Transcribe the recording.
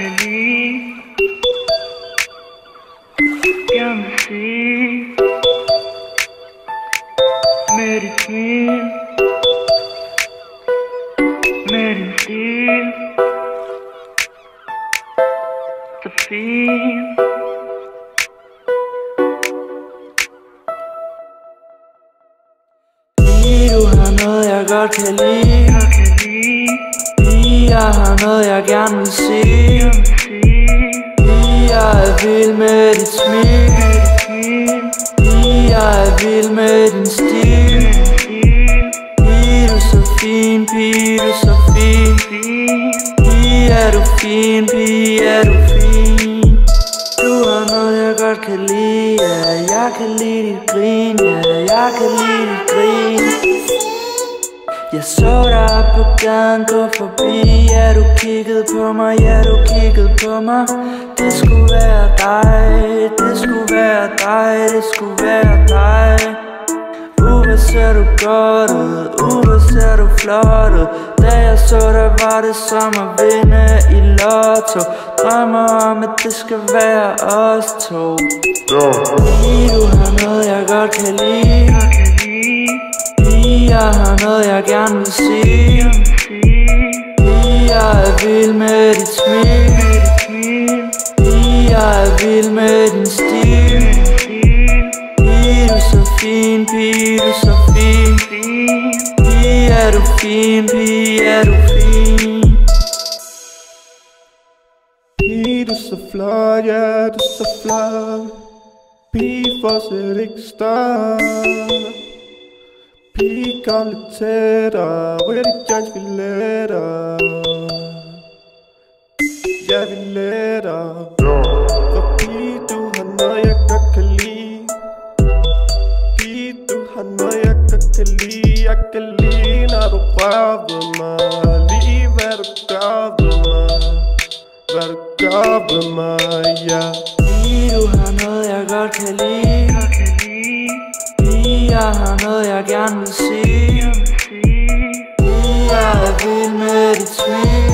kan lide. Gerne vil sige med dit smil, med din stil, så fin. Du har noget jeg godt kan lide. Jeg har noget jeg gerne vil sige. Jeg er vild med dit smil. Jeg er vild med din stil. Pige du så fin, pige du så fin. Pige er du fin, pige er du fin. Du har noget jeg godt kan lide. Ja, jeg kan lide dit grin. Ja, jeg kan lide dit grin. Jeg så dig på gaden gå forbi. Ja, du kiggede på mig, ja, du kiggede på mig. Det skulle være dig, det skulle være dig, det skulle være dig. Hvor ser du godt ud, hvor ser du flot ud. Da jeg så dig var det som at vinde i lotto. Drømmer om at det skal være os to. Du har noget jeg godt kan lide. Jeg har noget jeg gerne vil sige. Jeg er vild med dit smil. Jeg er vild med din stil. Pige du så fin, pige du så fin. Pige er du fin, pige er du fin. Pige du så flot, ja du så flot. Pige fortsæt ikke stop. Pige kom lidt tættere, ryger dit joints vi lettere. Ja vi lettere. For pige du har noget jeg godt kan lide. Pige du har noget jeg godt kan lide. Jeg kan lide når du rører ved mig. Lige hvad du gør ved mig. Hvad du gør ved mig, ja. Pige du har noget jeg godt kan lide. Jeg har noget jeg gerne vil sige. Jeg er vild med dit smil.